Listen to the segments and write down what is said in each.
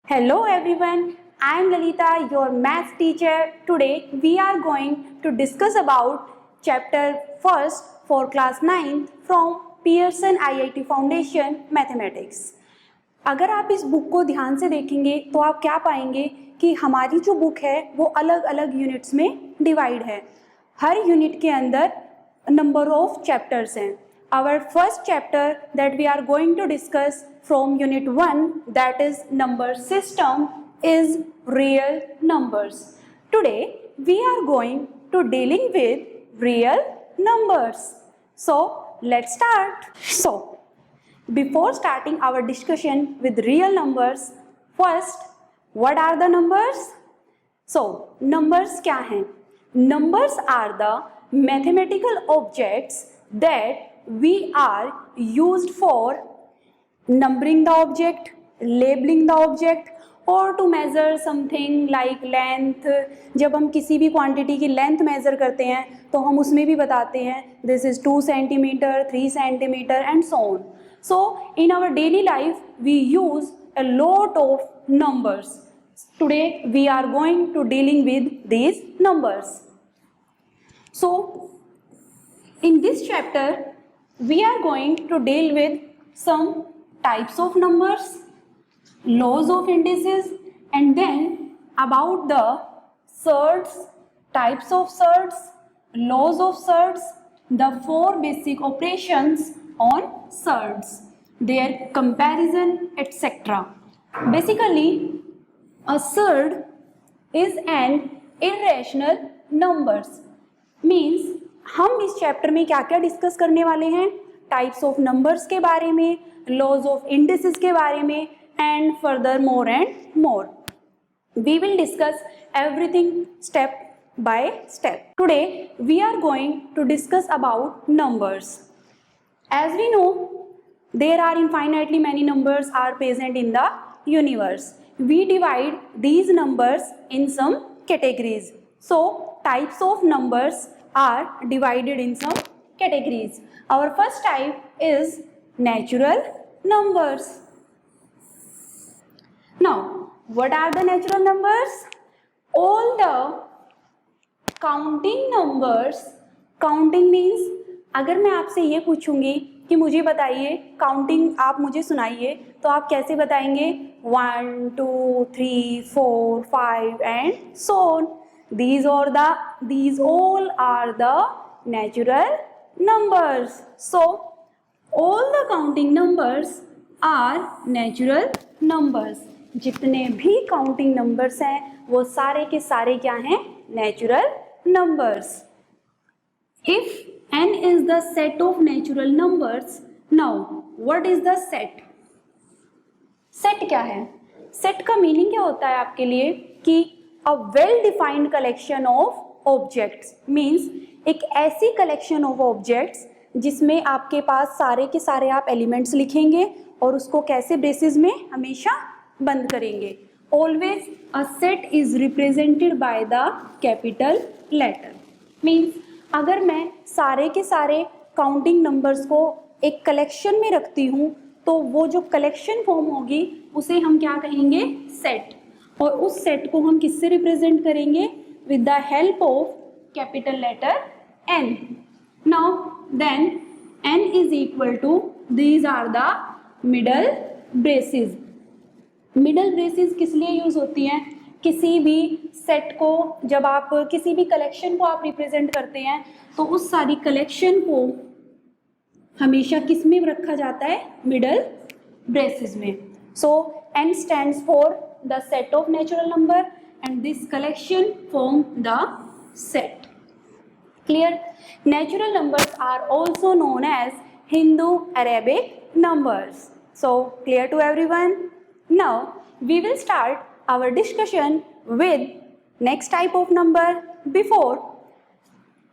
Hello everyone, I am Lalita, your maths teacher. Today we are going to discuss about chapter 1st for class 9th from Pearson IIT Foundation Mathematics. अगर आप इस book को ध्यान से देखेंगे तो आप क्या पाएंगे कि हमारी जो बुक है वो अलग अलग यूनिट्स में डिवाइड है. हर यूनिट के अंदर नंबर ऑफ चैप्टर्स हैं. Our first chapter that we are going to discuss from unit 1, that is number system, is real numbers. Today we are going to dealing with real numbers. So let's start. So before starting our discussion with real numbers, first what are the numbers? So numbers क्या हैं? Numbers are the mathematical objects that we are used for numbering the object, labeling the object or to measure something like length. जब हम किसी भी quantity की length major करते हैं तो हम उसमें भी बताते हैं this is 2 centimeter, 3 centimeter and so on. So in our daily life we use a lot of numbers. Today we are going to dealing with these numbers. So in this chapter we are going to deal with some types of numbers, laws of indices, and then about the surds, types of surds, laws of surds, the 4 basic operations on surds, their comparison, etc. Basically, a surd is an irrational numbers. Means हम इस chapter में क्या क्या discuss करने वाले हैं? Types of numbers के बारे में, लॉज ऑफ इंडिसेस के बारे में and further more and more. We will discuss everything step by step. Today we are going to discuss about numbers. As we know there are infinitely many numbers are present in the universe. We divide these numbers in some categories. So types of numbers are divided in some categories. Our first type is natural numbers. Now, what are the natural numbers? All the counting numbers. Counting means अगर मैं आपसे ये पूछूंगी कि मुझे बताइए counting, आप मुझे सुनाइए, तो आप कैसे बताएंगे? 1, 2, 3, 4, 5 and so on. These all are the natural numbers. So all the counting numbers are natural numbers. जितने भी counting numbers हैं वो सारे के सारे क्या हैं? Natural numbers. If n is the set of natural numbers, now what is the set? Set क्या है? Set का मीनिंग क्या होता है आपके लिए? कि a well defined collection of objects means एक ऐसी collection of objects जिसमें आपके पास सारे के सारे आप एलिमेंट्स लिखेंगे और उसको कैसे बेसिस में हमेशा बंद करेंगे. Always a set is represented by the capital letter. Means अगर मैं सारे के सारे काउंटिंग नंबर्स को एक कलेक्शन में रखती हूँ तो वो जो कलेक्शन फॉर्म होगी उसे हम क्या कहेंगे? सेट. और उस सेट को हम किससे रिप्रेजेंट करेंगे? With the help of capital letter n. Now then n is equal to, these are the middle braces. Middle braces किस लिए यूज होती हैं? किसी भी सेट को, जब आप किसी भी कलेक्शन को आप रिप्रेजेंट करते हैं तो उस सारी कलेक्शन को हमेशा किस में रखा जाता है? मिडल ब्रेसेस में. सो n stands for the set of natural number and this collection form the set. Clear? Natural numbers are also known as Hindu-Arabic numbers. So clear to everyone? Now we will start our discussion with next type of number. Before,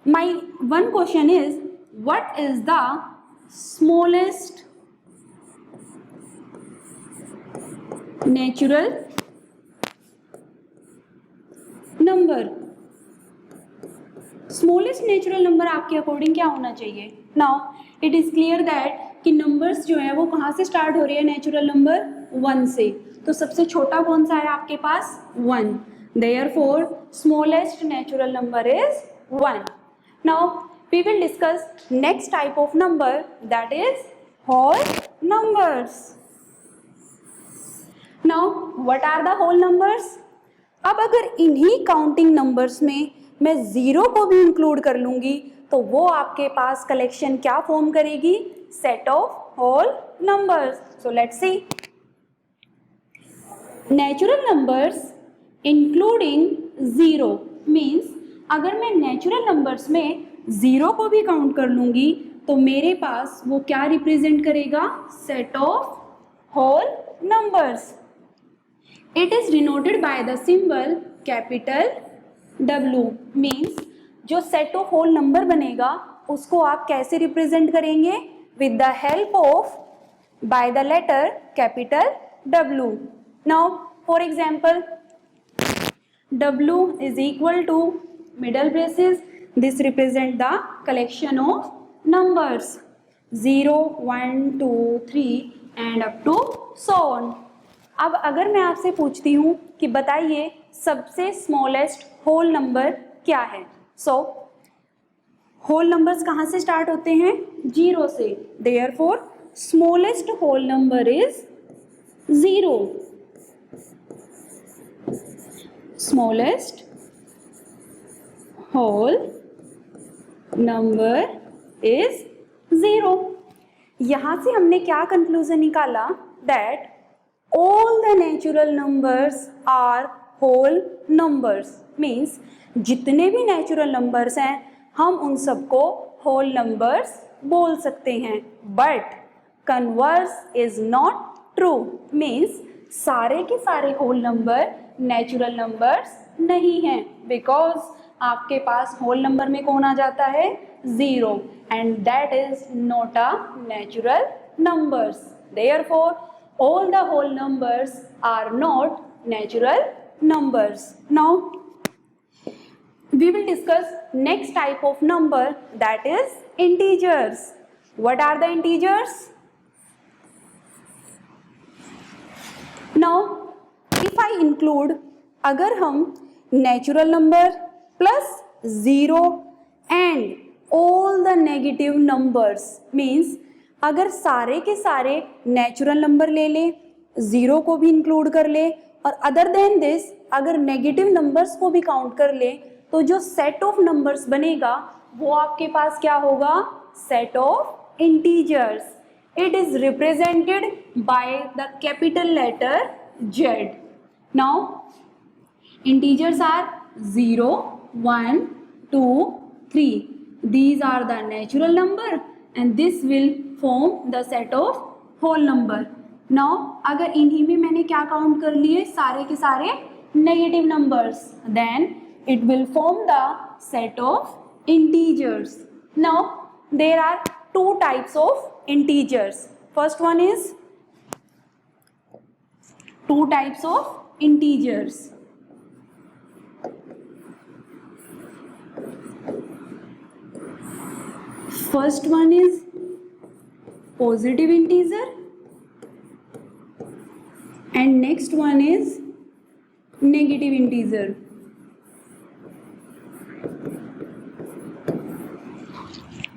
my one question is, what is the smallest natural number? Smallest natural number आपके according क्या होना चाहिए? Now it is clear that कि numbers जो है वो कहाँ से स्टार्ट हो रही है? नेचुरल नंबर 1 से. तो सबसे छोटा कौन सा है आपके पास? 1. Therefore, smallest natural number is 1. Now, we will discuss next type of number, that is whole numbers. Now, what are the whole numbers? अब अगर इन्हीं काउंटिंग नंबर्स में मैं जीरो को भी इंक्लूड कर लूंगी तो वो आपके पास कलेक्शन क्या फॉर्म करेगी? Set of whole numbers. So let's see. Natural numbers including zero means अगर मैं नेचुरल नंबर्स में जीरो को भी काउंट कर लूंगी तो मेरे पास वो क्या रिप्रेजेंट करेगा? Set of whole numbers. It is denoted by the symbol capital W. Means जो set of whole number बनेगा उसको आप कैसे रिप्रेजेंट करेंगे? With the help of by the letter capital W. Now, for example, W is equal to middle braces. This represent the collection of numbers 0, 1, 2, 3 and up to so on. अब अगर मैं आपसे पूछती हूँ कि बताइए सबसे स्मॉलेस्ट होल नंबर क्या है? सो होल नंबर्स कहाँ से स्टार्ट होते हैं? जीरो से. Therefore smallest whole number is zero. Smallest whole number is zero. यहां से हमने क्या कंक्लूजन निकाला? That all the natural numbers are whole numbers. means जितने भी natural numbers हैं हम उन सबको whole numbers बोल सकते हैं. but converse is not true. means सारे के सारे whole number natural numbers नहीं हैं because आपके पास whole number में कौन आ जाता है? zero, and that is not a natural numbers. therefore all the whole numbers are not natural numbers. Now, we will discuss next type of number, that is integers. What are the integers? Now, if I include, अगर हम natural number plus zero and all the negative numbers means अगर सारे के सारे natural number ले लें, zero को भी इंक्लूड कर ले और अदर देन दिस अगर नेगेटिव नंबर्स को भी काउंट कर ले तो जो सेट ऑफ नंबर्स बनेगा वो आपके पास क्या होगा? Set of integers. It is represented by the capital letter Z. Now integers are 0, 1, 2, 3. These are the natural number and this will form the set of whole number. Now अगर इन्हीं में मैंने क्या काउंट कर लिए? सारे के सारे negative numbers. then it will form the set of integers. Now there are two types of integers. First one is two types of integers. First one is positive integer and next one is negative integer.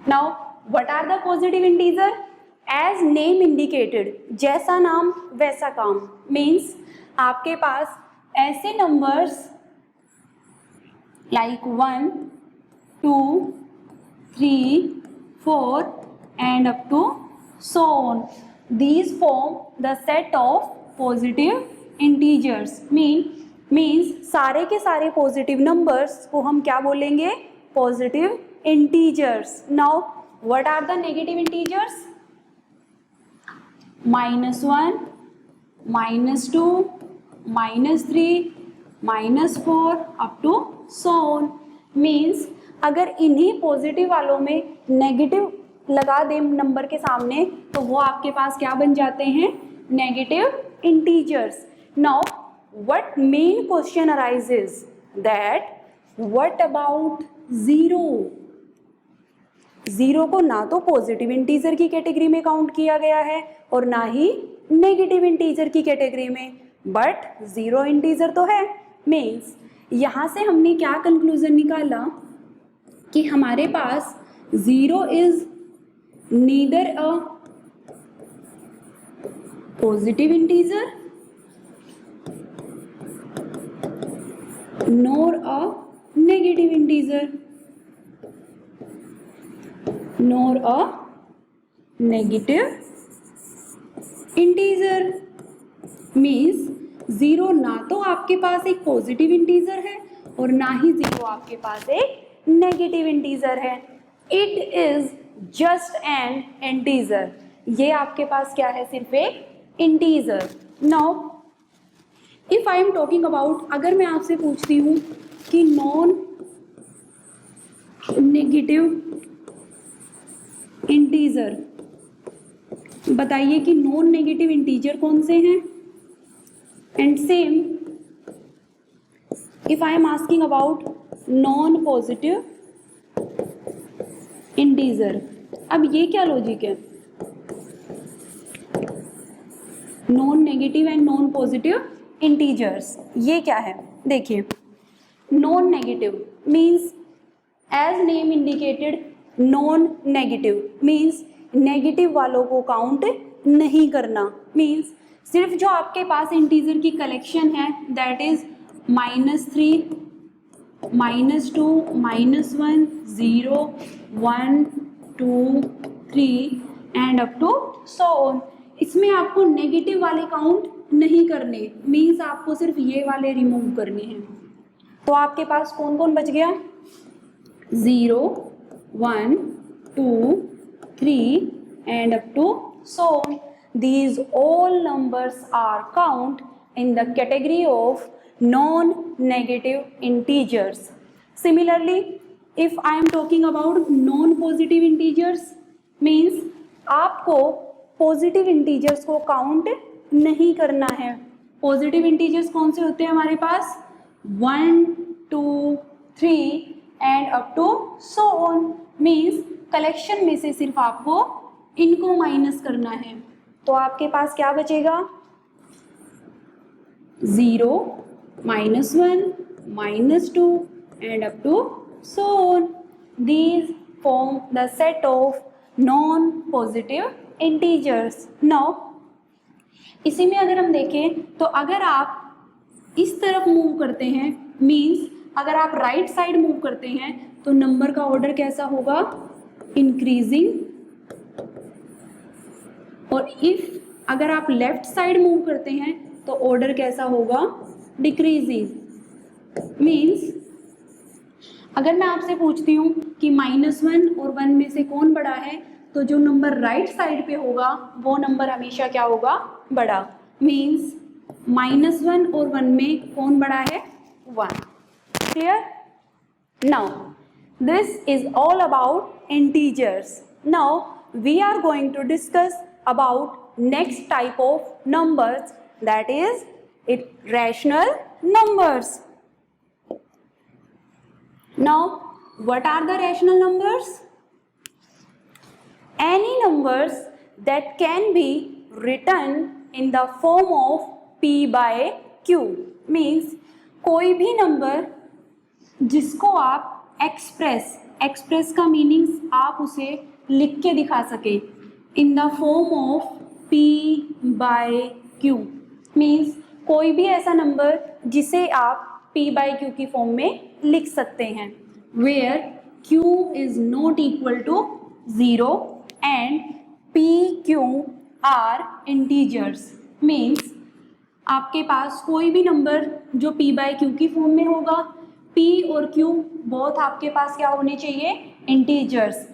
Now what are the positive integer? As name indicated, जैसा नाम वैसा काम. means आपके पास ऐसे numbers like 1, 2, 3, 4 and up to so on. These form the set of positive integers. means सारे के सारे positive numbers को हम क्या बोलेंगे? positive integers. Now what are the negative integers? -1, -2, -3, -4 up to so on. means अगर इन्हीं पॉजिटिव वालों में नेगेटिव लगा दें नंबर के सामने तो वो आपके पास क्या बन जाते हैं? Negative integers. Now what main question arises that what about zero? Zero को ना तो पॉजिटिव इंटीजर की कैटेगरी में काउंट किया गया है और ना ही नेगेटिव इंटीजर की कैटेगरी में. बट ज़ीरो इंटीजर तो है। मीन्स यहाँ से हमने क्या कंक्लूजन निकाला कि हमारे पास zero is neither a positive integer nor a negative integer, nor a negative integer means zero ना तो आपके पास एक पॉजिटिव इंटीजर है और ना ही ज़ीरो आपके पास एक नेगेटिव इंटीजर है। It is just an integer, ये आपके पास क्या है, सिर्फ एक integer. Now if I am talking about, अगर मैं आपसे पूछती हूँ कि नॉन नेगेटिव इंटीजर, बताइए कि नॉन नेगेटिव इंटीजर कौन से हैं। And same if I am asking about non positive integer, अब ये क्या लॉजिक है, non negative and non positive integers, ये क्या है। देखिए non negative means as name indicated, non negative means negative वालों को काउंट नहीं करना। मीन्स सिर्फ जो आपके पास इंटीजर की कलेक्शन है that is -3, -2, -1, 0, 1, 2, 3 and up to so on, इसमें आपको नेगेटिव वाले काउंट नहीं करने। मीन्स आपको सिर्फ ये वाले रिमूव करने हैं। तो आपके पास कौन कौन बच गया, 0, 1, 2, 3 and up to so on. These all numbers are count in the category of non-negative integers. Similarly, if I am talking about non-positive integers, means आपको पॉजिटिव इंटीजर्स को काउंट नहीं करना है। पॉजिटिव इंटीजर्स कौन से होते हैं हमारे पास, 1, 2, 3 and up to so on. Means collection में से सिर्फ आपको इनको माइनस करना है। तो आपके पास क्या बचेगा, 0, -1, -2 and up to so on. These form the set of non-positive integers. Now इसी में अगर हम देखें तो अगर आप इस तरफ मूव करते हैं, मीन्स अगर आप राइट साइड मूव करते हैं तो नंबर का ऑर्डर कैसा होगा, इंक्रीजिंग। और इफ अगर आप लेफ्ट साइड मूव करते हैं तो ऑर्डर कैसा होगा, डिक्रीजिंग। मीन्स अगर मैं आपसे पूछती हूँ कि -1 और 1 में से कौन बड़ा है, तो जो नंबर राइट साइड पे होगा वो नंबर हमेशा क्या होगा, बड़ा। मीन्स -1 और 1 में कौन बड़ा है, 1। Clear. Now this is all about integers. Now we are going to discuss about next type of numbers, that is rational numbers. Now what are the rational numbers? Any numbers that can be written in the form of p by q, means कोई भी number जिसको आप express का meanings आप उसे लिख के दिखा सके इन the form of p by q, means कोई भी ऐसा नंबर जिसे आप p by q की फॉर्म में लिख सकते हैं, where q is not equal to 0 and p q are integers. Means आपके पास कोई भी नंबर जो p by q की फॉर्म में होगा, p और q बोथ आपके पास क्या होने चाहिए, integers.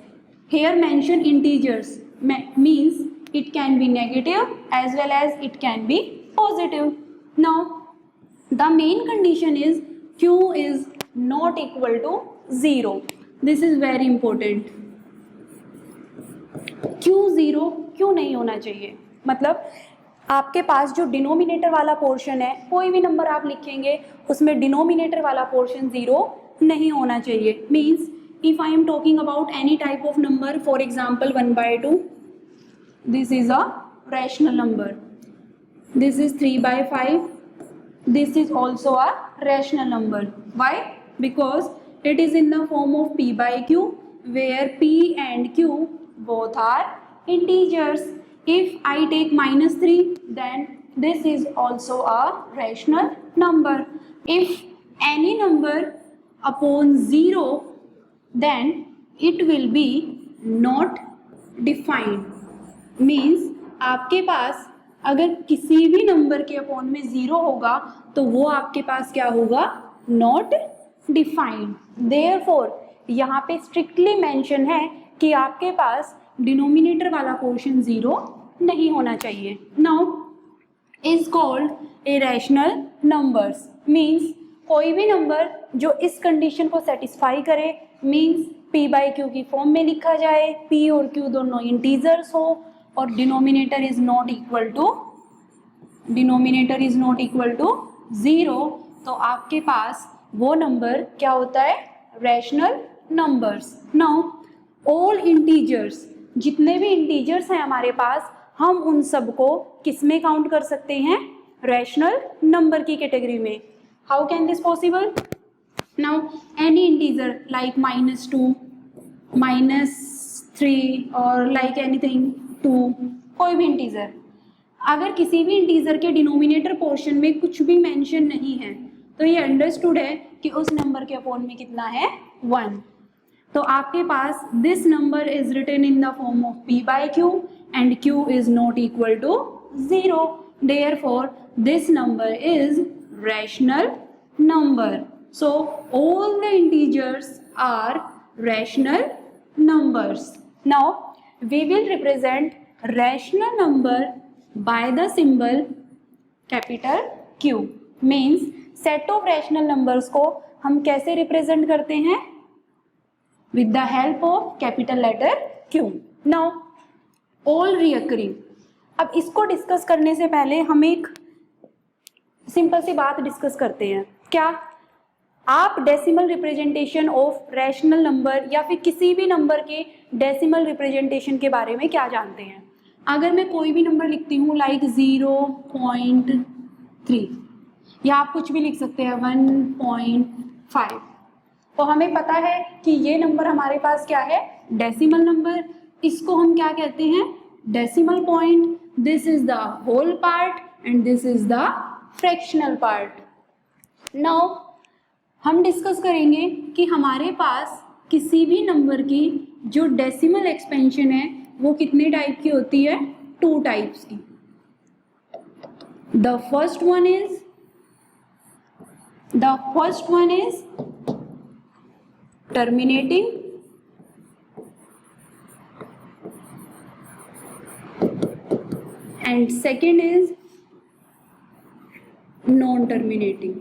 Here mention integers means it can be negative as well as it can be positive. Now the main condition is q is not equal to 0. This is very important. q 0 क्यों नहीं होना चाहिए, मतलब आपके पास जो denominator वाला portion है, कोई भी नंबर आप लिखेंगे उसमें डिनोमिनेटर वाला पोर्शन 0 नहीं होना चाहिए। Means if I am talking about any type of number, for example 1/2, this is a rational number. This is 3/5, this is also a rational number. Why? Because it is in the form of p by q, where p and q both are integers. If I take -3, then this is also a rational number. If any number upon 0, then it will be not defined. Means आपके पास अगर किसी भी number के upon में 0 होगा तो वो आपके पास क्या होगा? Not defined. देयरफॉर यहाँ पे स्ट्रिक्टली मेंशन है कि आपके पास डिनोमिनेटर वाला पोर्शन 0 नहीं होना चाहिए. Now is called irrational numbers. Means कोई भी नंबर जो इस कंडीशन को सेटिस्फाई करे, मीन्स p बाई क्यू की फॉर्म में लिखा जाए, p और q दोनों इंटीजर्स हो और denominator is not equal to 0, तो आपके पास वो नंबर क्या होता है? Rational numbers. Now all integers, जितने भी इंटीजर्स हैं हमारे पास, हम उन सब को किस में काउंट कर सकते हैं? रैशनल नंबर की कैटेगरी में. How can this possible? Now any integer like -2, -3 और लाइक एनीथिंग 2, कोई भी इंटीजर, अगर किसी भी इंटीजर के डिनोमिनेटर पोर्शन में कुछ भी मेंशन नहीं है तो ये अंडरस्टूड है कि उस नंबर के अपॉन में कितना है? 1. तो आपके पास this number is written in the form of p by q and q is not equal to 0. Therefore this number is rational number. So all the integers are rational numbers. Now we will represent rational number by the symbol capital Q. Means set of rational numbers को हम कैसे represent करते हैं? With the help of capital letter Q. Now all reoccurring. अब इसको discuss करने से पहले हम एक सिंपल सी बात डिस्कस करते हैं. क्या आप decimal representation of rational number या फिर किसी भी नंबर के डेसिमल रिप्रेजेंटेशन के बारे में क्या जानते हैं? अगर मैं कोई भी नंबर लिखती हूँ लाइक 0.3 या आप कुछ भी लिख सकते हैं 1.5, तो हमें पता है कि ये नंबर हमारे पास क्या है? Decimal number. इसको हम क्या कहते हैं? Decimal point. This is the whole part and this is the fractional part. Now हम डिस्कस करेंगे कि हमारे पास किसी भी नंबर की जो डेसिमल एक्सपेंशन है वो कितने टाइप की होती है? 2 टाइप्स की. The first one is terminating and second is non terminating.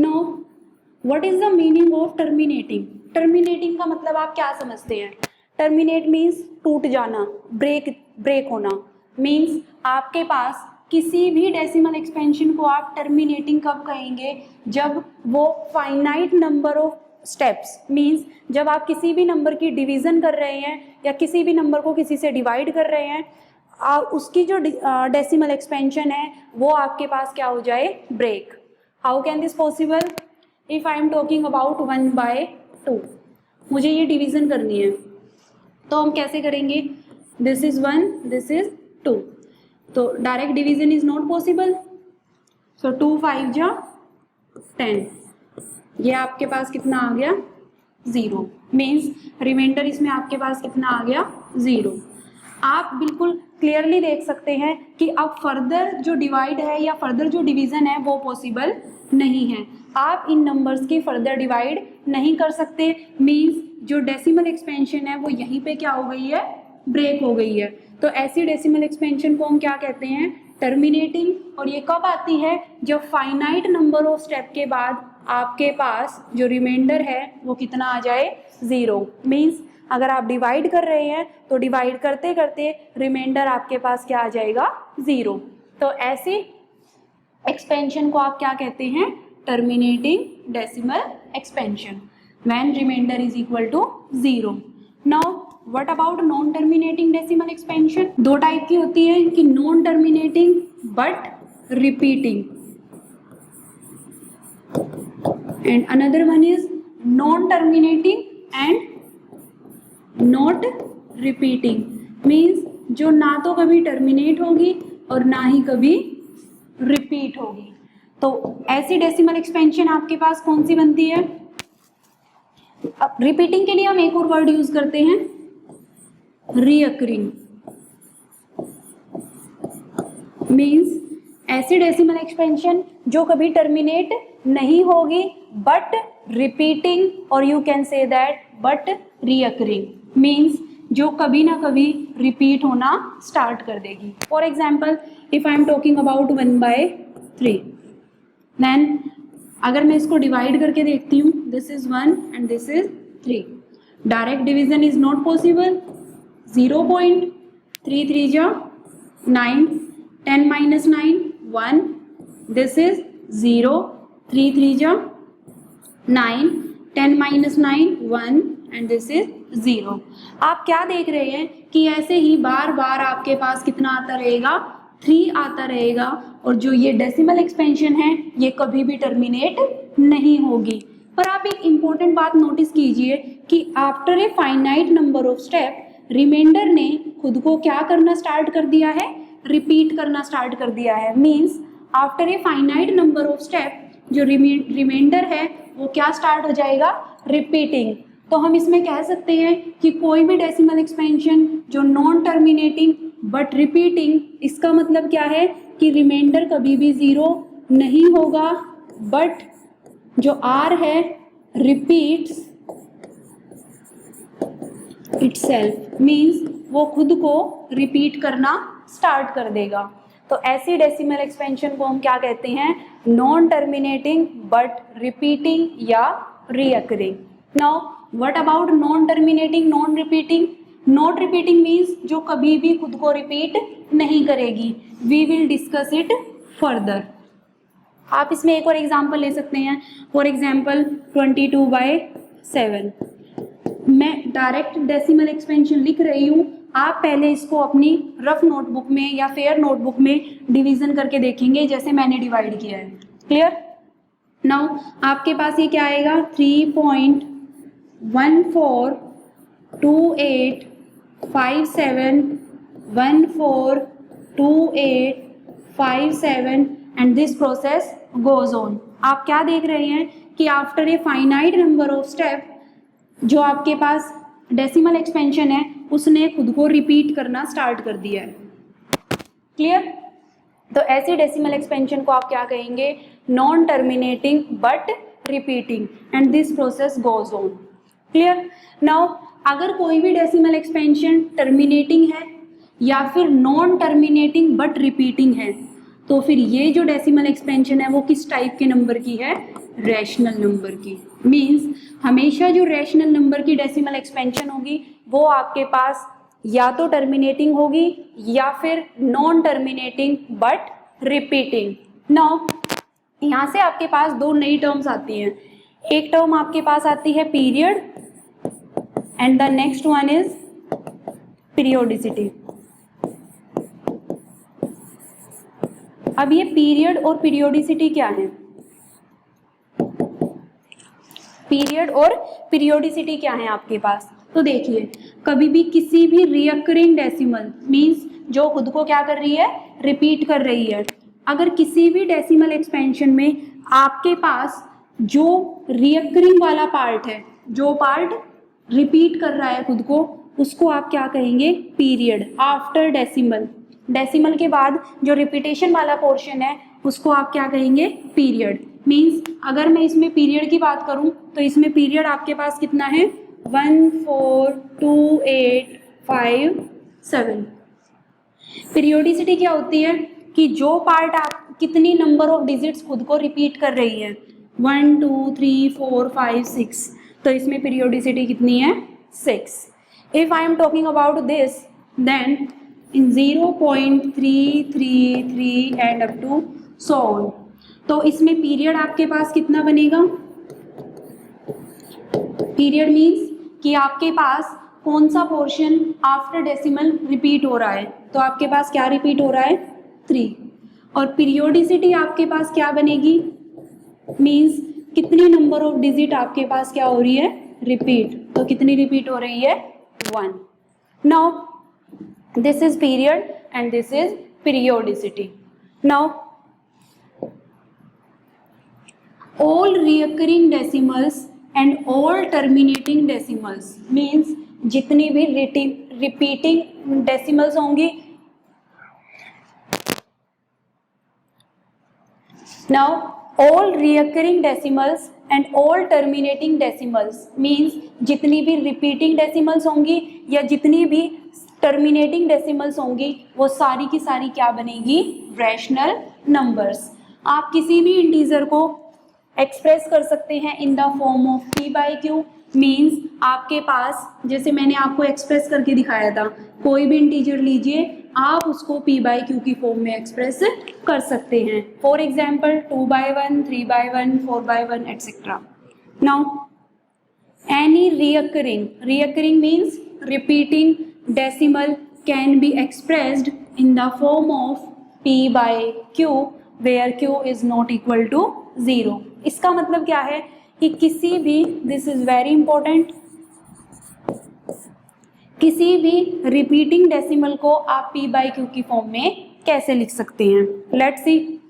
Now, what is the meaning of terminating? Terminating का मतलब आप क्या समझते हैं? Terminate means टूट जाना, break होना. Means आपके पास किसी भी डेसिमल एक्सपेंशन को आप terminating कब कहेंगे? जब वो finite number of steps, means जब आप किसी भी नंबर की डिवीजन कर रहे हैं या किसी भी नंबर को किसी से डिवाइड कर रहे हैं, उसकी जो डेसिमल एक्सपेंशन है वो आपके पास क्या हो जाए? Break. How can this possible? If I am talking about 1/2, मुझे ये डिवीजन करनी है तो हम कैसे करेंगे? This is 1, this is 2. तो direct division is not possible. So 2 5 जा 10. ये आपके पास कितना आ गया? 0. मीन्स रिमाइंडर इसमें आपके पास कितना आ गया? 0. आप बिल्कुल क्लियरली देख सकते हैं कि अब फर्दर जो डिवाइड है या फर्दर जो डिवीज़न है वो पॉसिबल नहीं है. आप इन नंबर्स की फर्दर डिवाइड नहीं कर सकते. मींस जो डेसिमल एक्सपेंशन है वो यहीं पे क्या हो गई है? ब्रेक हो गई है. तो ऐसी डेसिमल एक्सपेंशन को हम क्या कहते हैं? टर्मिनेटिंग. और ये कब आती है? जब फाइनाइट नंबर ऑफ स्टेप के बाद आपके पास जो रिमाइंडर है वो कितना आ जाए? 0. मीन्स अगर आप डिवाइड कर रहे हैं तो डिवाइड करते करते रिमाइंडर आपके पास क्या आ जाएगा? 0. तो ऐसी एक्सपेंशन को आप क्या कहते हैं? Terminating decimal expansion when remainder is equal to 0. Now what about non terminating decimal expansion? दो टाइप की होती है कि non terminating but repeating, and another one is non terminating and not repeating. Means जो ना तो कभी टर्मिनेट होगी और ना ही कभी रिपीट होगी। तो ऐसी डेसिमल एक्सपेंशन आपके पास कौन सी बनती है? अब रिपीटिंग के लिए हम एक और वर्ड यूज करते हैं, रीअकरिंग। मीन्स ऐसी डेसिमल एक्सपेंशन जो कभी टर्मिनेट नहीं होगी बट रिपीटिंग, और you can say that but recurring. Means जो कभी ना कभी रिपीट होना स्टार्ट कर देगी। For example if I am talking about 1/3, then अगर मैं इसको डिवाइड करके देखती हूँ, this is 1 and this is 3, direct division is not possible. 0.33 जा 9, 10 minus 9 1, दिस इज 0, 3 3 जा 9, 10 minus 9 1 एंड दिस इज 0। आप क्या देख रहे हैं कि ऐसे ही बार बार आपके पास कितना आता रहेगा? 3 आता रहेगा, और जो ये डेसिमल एक्सपेंशन है ये कभी भी टर्मिनेट नहीं होगी। पर आप एक इम्पोर्टेंट बात नोटिस कीजिए कि after a finite number of step remainder ने खुद को क्या करना स्टार्ट कर दिया है? रिपीट करना स्टार्ट कर दिया है। Means after a finite number of step जो रिमाइंडर है वो क्या स्टार्ट हो जाएगा? रिपीटिंग। तो हम इसमें कह सकते हैं कि कोई भी डेसिमल एक्सपेंशन जो नॉन टर्मिनेटिंग बट रिपीटिंग, इसका मतलब क्या है कि रिमाइंडर कभी भी 0 नहीं होगा, बट जो R है रिपीट्स इटसेल्फ। मीन्स वो खुद को रिपीट करना स्टार्ट कर देगा। तो ऐसी डेसिमल एक्सपेंशन को हम क्या कहते हैं? नॉन टर्मिनेटिंग बट रिपीटिंग या recurring. Now what about non terminating non repeating? Not repeating means जो कभी भी खुद को रिपीट नहीं करेगी। We will discuss it further. आप इसमें एक और एग्जाम्पल ले सकते हैं। For example 22/7। मैं डायरेक्ट डेसिमल एक्सपेंशन लिख रही हूँ, आप पहले इसको अपनी रफ नोटबुक में या फेयर नोटबुक में डिवीजन करके देखेंगे जैसे मैंने डिवाइड किया है। क्लियर? नाउ आपके पास ये क्या आएगा? 3.142857142857 and this process goes on. आप क्या देख रहे हैं कि after a finite number of step जो आपके पास डेसिमल एक्सपेंशन है उसने खुद को रिपीट करना स्टार्ट कर दिया है। क्लियर? तो ऐसी डेसिमल एक्सपेंशन को आप क्या कहेंगे? Non terminating but repeating, and this process goes on. Clear? Now अगर कोई भी डेसिमल एक्सपेंशन टर्मिनेटिंग है या फिर नॉन टर्मिनेटिंग बट रिपीटिंग है, तो फिर ये जो डेसिमल एक्सपेंशन है वो किस टाइप के नंबर की है? रैशनल नंबर की। मीन्स हमेशा जो रैशनल नंबर की डेसिमल एक्सपेंशन होगी वो आपके पास या तो टर्मिनेटिंग होगी या फिर non terminating but repeating. Now यहाँ से आपके पास दो नई टर्म्स आती हैं। एक टर्म आपके पास आती है period and the next one is periodicity. अब ये पीरियड और पीरियोडिसिटी क्या है? पीरियड और पीरियोडिसिटी क्या है आपके पास? तो देखिए, कभी भी किसी भी रिकरिंग डेसिमल मीन्स जो खुद को क्या कर रही है? रिपीट कर रही है। अगर किसी भी डेसिमल एक्सपेंशन में आपके पास जो रिकरिंग वाला पार्ट है, जो पार्ट रिपीट कर रहा है खुद को, उसको आप क्या कहेंगे? पीरियड। आफ्टर डेसिमल, डेसिमल के बाद जो रिपीटेशन वाला पोर्शन है उसको आप क्या कहेंगे? पीरियड। मीन्स अगर मैं इसमें पीरियड की बात करूं तो इसमें पीरियड आपके पास कितना है? 14285 पीरियोडिसिटी क्या होती है कि जो पार्ट आप कितनी नंबर ऑफ डिजिट्स खुद को रिपीट कर रही है, 1 2 3 4 5 6, तो इसमें पीरियोडिसिटी कितनी है? 6। If I am talking about this then in 0.333 and up to so on, तो इसमें पीरियड आपके पास कितना बनेगा? पीरियड मीन्स कि आपके पास कौन सा पोर्शन आफ्टर डेसिमल रिपीट हो रहा है, तो आपके पास क्या रिपीट हो रहा है 3। और पीरियोडिसिटी आपके पास क्या बनेगी, मीन्स कितनी नंबर ऑफ डिजिट आपके पास क्या हो रही है रिपीट, तो कितनी रिपीट हो रही है 1। Now this is period and this is periodicity. Now all reoccurring decimals and all terminating decimals means जितनी भी repeating decimals होंगी, now all reoccurring decimals and all terminating decimals means जितनी भी repeating decimals होंगी या जितनी भी terminating decimals होंगी वो सारी की सारी क्या बनेगी rational numbers। आप किसी भी इंटीजर को एक्सप्रेस कर सकते हैं इन the form of p by Q, means आपके पास जैसे मैंने आपको एक्सप्रेस करके दिखाया था, कोई भी इंटीजर लीजिए आप उसको p बाई क्यू की फॉर्म में एक्सप्रेस कर सकते हैं। For example 2/1, 3/1, 4/1 etcetera. Now any recurring means repeating decimal can be expressed in the form of p by q where q is not equal to 0। इसका मतलब क्या है कि किसी भी, दिस इज वेरी इंपॉर्टेंट, किसी भी रिपीटिंग डेसिमल को आप p बाई क्यू की फॉर्म में कैसे लिख सकते हैं। लेट्स सी,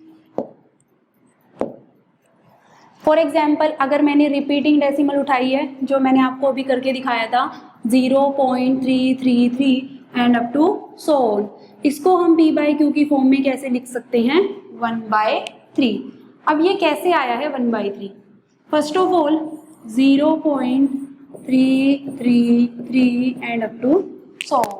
फॉर एग्जाम्पल अगर मैंने रिपीटिंग डेसिमल उठाई है जो मैंने आपको अभी करके दिखाया था 0.333 and up to so on, इसको हम p बाई क्यू की फॉर्म में कैसे लिख सकते हैं 1/3। अब ये कैसे आया है 1/3, first of all 0.333 and up to so on.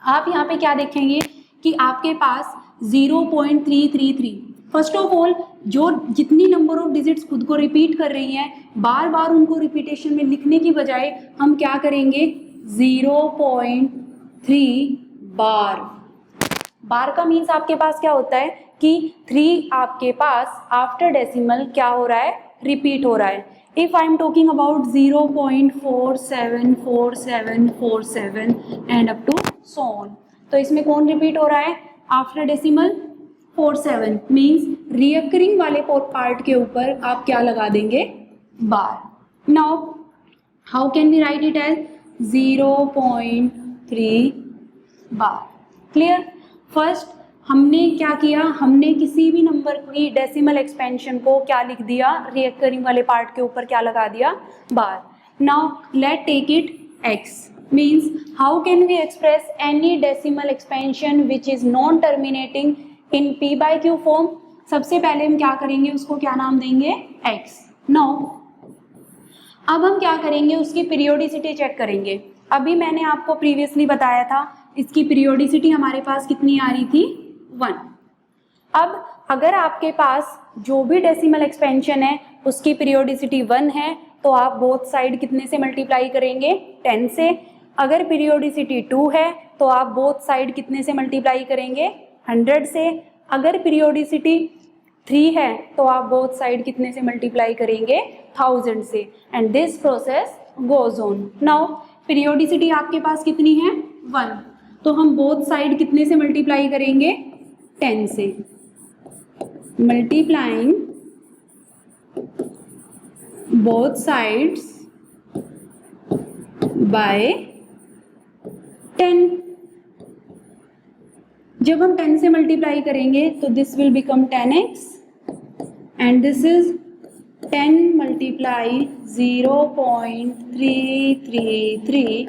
आप यहाँ पे क्या देखेंगे कि आपके पास 0.333, फर्स्ट ऑफ ऑल जो जितनी नंबर ऑफ डिजिट्स खुद को रिपीट कर रही हैं बार बार उनको रिपीटेशन में लिखने की बजाय हम क्या करेंगे 0.3 बार का मीन्स आपके पास क्या होता है कि 3 आपके पास आफ्टर डेसिमल क्या हो रहा है रिपीट हो रहा है। If I am talking about 0.474747 and up to so on, तो इसमें कौन रिपीट हो रहा है आफ्टर डेसिमल 47, मीन्स रियकरिंग वाले पार्ट के ऊपर आप क्या लगा देंगे bar. Now how can we write it as 0.3 bar. Clear. First हमने क्या किया, हमने किसी भी नंबर की डेसिमल एक्सपेंशन को क्या लिख दिया रियकरिंग वाले पार्ट के ऊपर क्या लगा दिया bar. Now let take it x, means how can we express any decimal expansion which is non terminating in p by q form। सबसे पहले हम क्या करेंगे, उसको क्या नाम देंगे x। नाउ अब हम क्या करेंगे, उसकी पीरियोडिसिटी चेक करेंगे। अभी मैंने आपको प्रीवियसली बताया था इसकी पीरियोडिसिटी हमारे पास कितनी आ रही थी 1। अब अगर आपके पास जो भी डेसिमल एक्सपेंशन है उसकी पीरियोडिसिटी 1 है तो आप बोथ साइड कितने से मल्टीप्लाई करेंगे 10 से। अगर पीरियोडिसिटी 2 है तो आप बोथ साइड कितने से मल्टीप्लाई करेंगे 100 से। अगर पीरियोडिसिटी 3 है तो आप बोथ साइड कितने से मल्टीप्लाई करेंगे 1000 से। And this process goes on. Now periodicity आपके पास कितनी है 1, तो हम बोथ साइड कितने से मल्टीप्लाई करेंगे 10 से। Multiplying both sides by 10। जब हम 10 से मल्टीप्लाई करेंगे तो this will become 10x and this is 10 multiply 0.333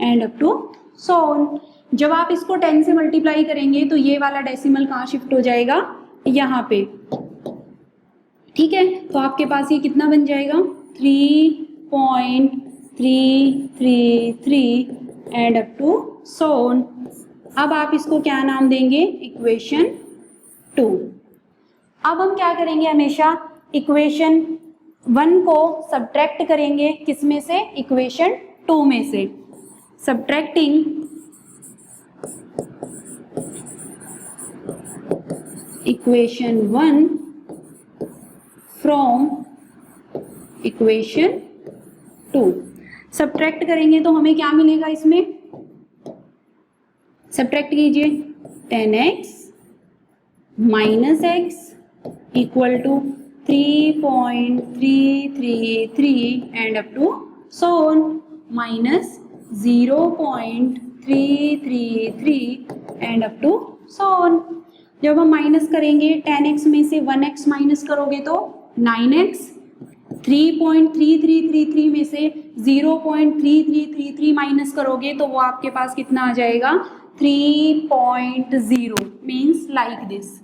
and up to so on. जब आप इसको 10 से मल्टीप्लाई करेंगे तो ये वाला डेसिमल कहाँ शिफ्ट हो जाएगा, यहाँ पे। ठीक है, तो आपके पास ये कितना बन जाएगा 3.333 and up to so on. अब आप इसको क्या नाम देंगे इक्वेशन 2। अब हम क्या करेंगे, हमेशा इक्वेशन 1 को सब्ट्रैक्ट करेंगे किसमें से, इक्वेशन 2 में से। Subtracting equation 1 from equation 2। Subtract करेंगे तो हमें क्या मिलेगा, इसमें सब्ट्रैक्ट कीजिए 10x minus x equal to 3.333 and up to so on minus 0.333 and up to so on। जब हम माइनस करेंगे 10x में से 1x माइनस करोगे तो 9x, 3.3333 में से 0.3333 माइनस करोगे तो वो आपके पास कितना आ जाएगा 3.0 means like this.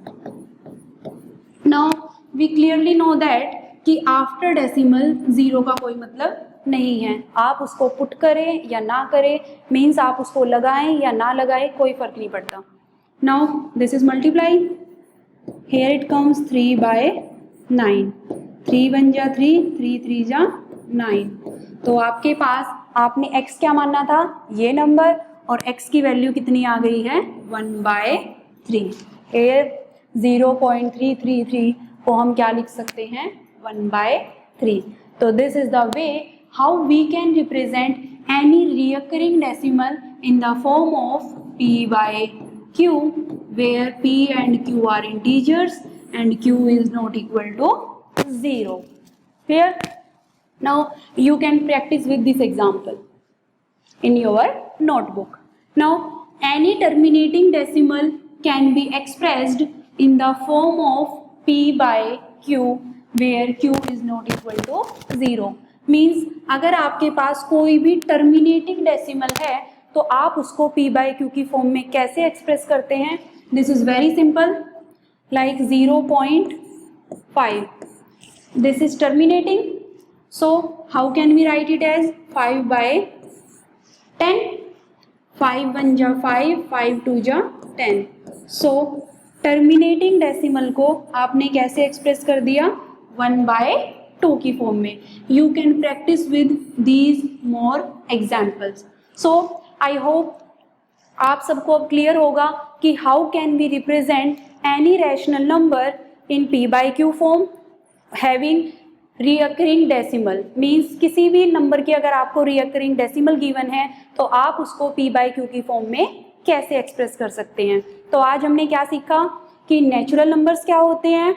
Now we clearly know that कि आफ्टर डेसिमल जीरो का कोई मतलब नहीं है, आप उसको पुट करें या ना करें, मीन्स आप उसको लगाएं या ना लगाएं, कोई फर्क नहीं पड़ता। Now this is multiply, here it comes 3/9, 3 1 जा 3, 3 3 जा 9। तो आपके पास आपने x क्या मानना था, ये नंबर, और x की वैल्यू कितनी आ गई है 1/3। हेयर 0.333 को हम क्या लिख सकते हैं 1/3। तो this is the way how we can represent any recurring decimal in the form of p/q where p and q are integers and q is not equal to 0. Clear? Now you can practice with this example in your notebook. Now any terminating decimal can be expressed in the form of p/q where q is not equal to 0. Means अगर आपके पास कोई भी terminating decimal है तो आप उसको p/q की फॉर्म में कैसे एक्सप्रेस करते हैं, this is very simple, like 0.5, this is terminating, so how can we write it as 5/10, 5 1 जा 5, 5 2 जा 10। सो टर्मिनेटिंग डेसिमल को आपने कैसे एक्सप्रेस कर दिया 1/2 की फॉर्म में। You can practice with these more examples. So I hope आप सबको अब क्लियर होगा कि how can we represent any rational number in p/q form having recurring decimal. Means किसी भी नंबर की अगर आपको रिकरिंग डेसिमल गिवन है तो आप उसको p/q की फॉर्म में कैसे एक्सप्रेस कर सकते हैं। तो आज हमने क्या सीखा कि नेचुरल नंबर्स क्या होते हैं,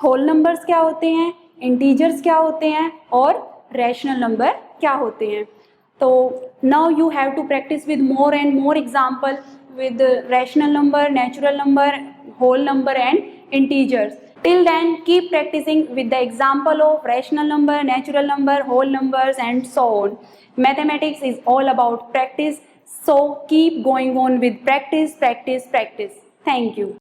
होल नंबर्स क्या होते हैं, इंटीजर्स क्या होते हैं और रैशनल नंबर क्या होते हैं। So now you have to practice with more and more example with rational number, natural number, whole number and integers. Till then keep practicing with the example of rational number, natural number, whole numbers and so on. Mathematics is all about practice, so keep going on with practice, practice, practice. Thank you.